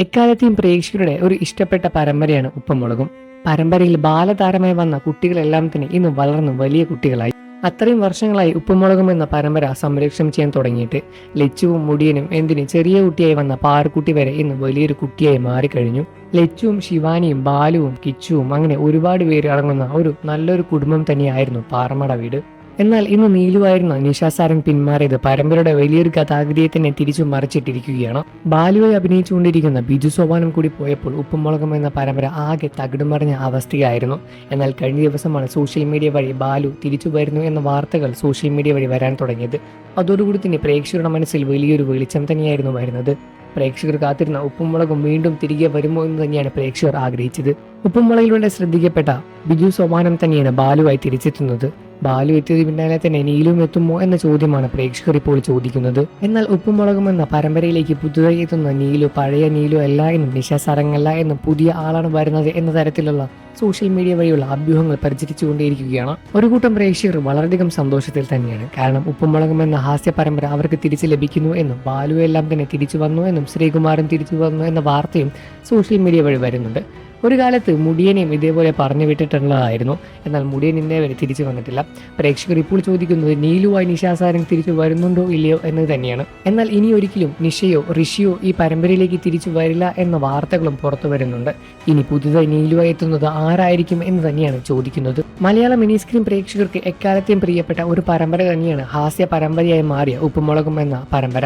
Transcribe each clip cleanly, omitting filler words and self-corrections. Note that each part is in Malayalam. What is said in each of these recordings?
എക്കാലത്തെയും പ്രേക്ഷകരുടെ ഒരു ഇഷ്ടപ്പെട്ട പരമ്പരയാണ് ഉപ്പുമുളകും. പരമ്പരയിൽ ബാലതാരമായി വന്ന കുട്ടികളെല്ലാം തന്നെ ഇന്ന് വളർന്നു വലിയ കുട്ടികളായി. അത്രയും വർഷങ്ങളായി ഉപ്പുമുളകും എന്ന പരമ്പര സംരക്ഷണം ചെയ്യാൻ തുടങ്ങിയിട്ട് ലച്ചുവും മുടിയനും എന്തിന് ചെറിയ കുട്ടിയായി വന്ന പാറുക്കുട്ടി വരെ ഇന്ന് വലിയൊരു കുട്ടിയായി മാറിക്കഴിഞ്ഞു. ലച്ചുവും ശിവാനിയും ബാലുവും കിച്ചുവും അങ്ങനെ ഒരുപാട് പേര് അടങ്ങുന്ന ഒരു നല്ലൊരു കുടുംബം തന്നെയായിരുന്നു പാറമട വീട്. എന്നാൽ ഇന്ന് നീലുവായിരുന്ന നിശാസാരൻ പിന്മാറിയത് പരമ്പരയുടെ വലിയൊരു കഥാഗതിയെ തന്നെ തിരിച്ചു മറിച്ചിട്ടിരിക്കുകയാണ്. ബാലുവായി അഭിനയിച്ചുകൊണ്ടിരിക്കുന്ന ബിജു സോപാനം കൂടി പോയപ്പോൾ ഉപ്പുമുളകം എന്ന പരമ്പര ആകെ തകിടുമറിഞ്ഞ അവസ്ഥയായിരുന്നു. എന്നാൽ കഴിഞ്ഞ ദിവസമാണ് സോഷ്യൽ മീഡിയ വഴി ബാലു തിരിച്ചു വരുന്നു എന്ന വാർത്തകൾ സോഷ്യൽ മീഡിയ വഴി വരാൻ തുടങ്ങിയത്. അതോടുകൂടി തന്നെ പ്രേക്ഷകരുടെ മനസ്സിൽ വലിയൊരു വെളിച്ചം തന്നെയായിരുന്നു വരുന്നത്. പ്രേക്ഷകർ കാത്തിരുന്ന ഉപ്പുമുളകും വീണ്ടും തിരികെ വരുമോ എന്ന് തന്നെയാണ് പ്രേക്ഷകർ ആഗ്രഹിച്ചത്. ഉപ്പുമുളകിലൂടെ ശ്രദ്ധിക്കപ്പെട്ട ബിജു സോപാനം തന്നെയാണ് ബാലുവായി തിരിച്ചെത്തുന്നത്. ബാലു എത്തിയത് പിന്നാലെ തന്നെ നീലും എത്തുമോ എന്ന ചോദ്യമാണ് പ്രേക്ഷകർ ഇപ്പോൾ ചോദിക്കുന്നത്. എന്നാൽ ഉപ്പുമുളകും എന്ന പരമ്പരയിലേക്ക് പുതുതായി എത്തുന്ന നീലു പഴയ നീലു അല്ല എന്നും നിശാസാരങ്ങല്ല എന്നും പുതിയ ആളാണ് വരുന്നത് എന്ന തരത്തിലുള്ള സോഷ്യൽ മീഡിയ വഴിയുള്ള അഭ്യൂഹങ്ങൾ പ്രചരിച്ചുകൊണ്ടേയിരിക്കുകയാണ്. ഒരു കൂട്ടം പ്രേക്ഷകർ വളരെയധികം സന്തോഷത്തിൽ തന്നെയാണ്. കാരണം ഉപ്പുമുളകും എന്ന ഹാസ്യ പരമ്പര അവർക്ക് തിരിച്ചു ലഭിക്കുന്നു എന്നും ബാലു എല്ലാം തന്നെ തിരിച്ചു വന്നു എന്നും ശ്രീകുമാരൻ തിരിച്ചു വന്നു എന്ന വാർത്തയും സോഷ്യൽ മീഡിയ വഴി വരുന്നുണ്ട്. ഒരു കാലത്ത് മുടിയനെയും ഇതേപോലെ പറഞ്ഞു വിട്ടിട്ടുള്ളതായിരുന്നു. എന്നാൽ മുടിയൻ ഇന്നേ വരെ തിരിച്ചു വന്നിട്ടില്ല. പ്രേക്ഷകർ ഇപ്പോൾ ചോദിക്കുന്നത് നീലുവായി നിശാസാരൻ തിരിച്ചു വരുന്നുണ്ടോ ഇല്ലയോ എന്ന് തന്നെയാണ്. എന്നാൽ ഇനി ഒരിക്കലും നിഷയോ ഋഷിയോ ഈ പരമ്പരയിലേക്ക് തിരിച്ചു വരില്ല എന്ന വാർത്തകളും പുറത്തു വരുന്നുണ്ട്. ഇനി പുതുതായി നീലുവായി എത്തുന്നത് ആരായിരിക്കും എന്ന് തന്നെയാണ് ചോദിക്കുന്നത്. മലയാള മിനി സ്ക്രീൻ പ്രേക്ഷകർക്ക് എക്കാലത്തെയും പ്രിയപ്പെട്ട ഒരു പരമ്പര തന്നെയാണ് ഹാസ്യ പരമ്പരയായി മാറിയ ഉപ്പുമുളകും എന്ന പരമ്പര.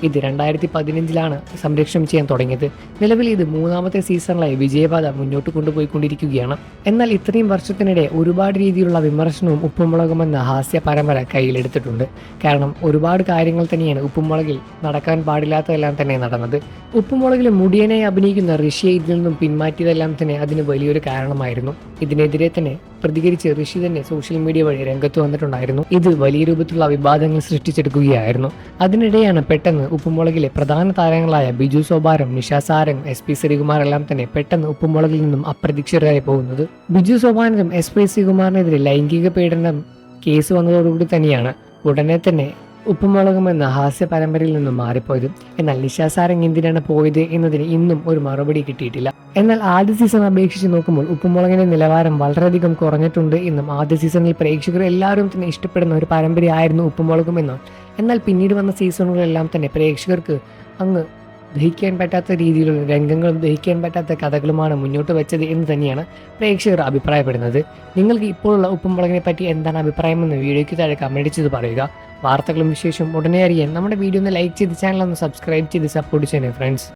ഇത് 2015 സംരക്ഷണം ചെയ്യാൻ തുടങ്ങിയത്. നിലവിൽ ഇത് 3ാമത്തെ സീസണിലായി വിജയപാത മുന്നോട്ട് കൊണ്ടുപോയിക്കൊണ്ടിരിക്കുകയാണ്. എന്നാൽ ഇത്രയും വർഷത്തിനിടെ ഒരുപാട് രീതിയിലുള്ള വിമർശനവും ഉപ്പുമുളകും എന്ന ഹാസ്യ പരമ്പര കയ്യിലെടുത്തിട്ടുണ്ട്. കാരണം ഒരുപാട് കാര്യങ്ങൾ തന്നെയാണ് ഉപ്പുമുളകിൽ നടക്കാൻ പാടില്ലാത്തതെല്ലാം തന്നെ നടന്നത്. ഉപ്പുമുളകിൽ മുടിയനായി അഭിനയിക്കുന്ന ഋഷിയെ ഇതിൽ നിന്നും പിന്മാറ്റിയതെല്ലാം തന്നെ അതിന് വലിയൊരു കാരണമായിരുന്നു. ഇതിനെതിരെ തന്നെ പ്രതികരിച്ച് ഋഷി തന്നെ സോഷ്യൽ മീഡിയ വഴി രംഗത്ത് വന്നിട്ടുണ്ടായിരുന്നു. ഇത് വലിയ രൂപത്തിലുള്ള വിവാദങ്ങൾ സൃഷ്ടിച്ചെടുക്കുകയായിരുന്നു. അതിനിടെയാണ് പെട്ടെന്ന് ഉപ്പുമുളകിലെ പ്രധാന താരങ്ങളായ ബിജു സോപാരം, നിശാസാരൻ, SP ശ്രീകുമാർ എല്ലാം തന്നെ പെട്ടെന്ന് ഉപ്പുമുളകിൽ നിന്നും അപ്രതീക്ഷിതരായി പോകുന്നത്. ബിജു സോപാനും SP ശ്രീകുമാറിനെതിരെ ലൈംഗിക പീഡനം കേസ് വന്നതോടുകൂടി തന്നെയാണ് ഉടനെ തന്നെ ഉപ്പുമുളകും എന്ന ഹാസ്യ പരമ്പരയിൽ നിന്നും മാറിപ്പോയത്. എന്നാൽ നിശാസാരൻ എന്തിനാണ് പോയത് എന്നതിന് ഇന്നും ഒരു മറുപടി കിട്ടിയിട്ടില്ല. എന്നാൽ ആദ്യ സീസൺ അപേക്ഷിച്ച് നോക്കുമ്പോൾ ഉപ്പുമുളകിന്റെ നിലവാരം വളരെയധികം കുറഞ്ഞിട്ടുണ്ട് എന്നും ആദ്യ സീസണിൽ പ്രേക്ഷകർ എല്ലാവരും തന്നെ ഇഷ്ടപ്പെടുന്ന ഒരു പരമ്പരയായിരുന്നു ഉപ്പുമുളകും എന്നും എന്നാൽ പിന്നീട് വന്ന സീസണുകളെല്ലാം തന്നെ പ്രേക്ഷകർക്ക് അങ്ങ് ദഹിക്കാൻ പറ്റാത്ത രീതിയിലുള്ള രംഗങ്ങളും ദഹിക്കാൻ പറ്റാത്ത കഥകളുമാണ് മുന്നോട്ട് വെച്ചത് എന്ന് തന്നെയാണ് പ്രേക്ഷകർ അഭിപ്രായപ്പെടുന്നത്. നിങ്ങൾക്ക് ഇപ്പോഴുള്ള ഉപ്പുമുളകിനെ പറ്റി എന്താണ് അഭിപ്രായമെന്ന് വീഡിയോയ്ക്ക് താഴെ കമന്റ് ചെയ്ത് പറയുക. വാർത്തകളും വിശേഷവും ഉടനെ അറിയാൻ നമ്മുടെ വീഡിയോ ഒന്ന് ലൈക്ക് ചെയ്ത് ചാനൽ ഒന്ന് സബ്സ്ക്രൈബ് ചെയ്ത് സപ്പോർട്ട് ചെയ്യണേ ഫ്രണ്ട്സ്.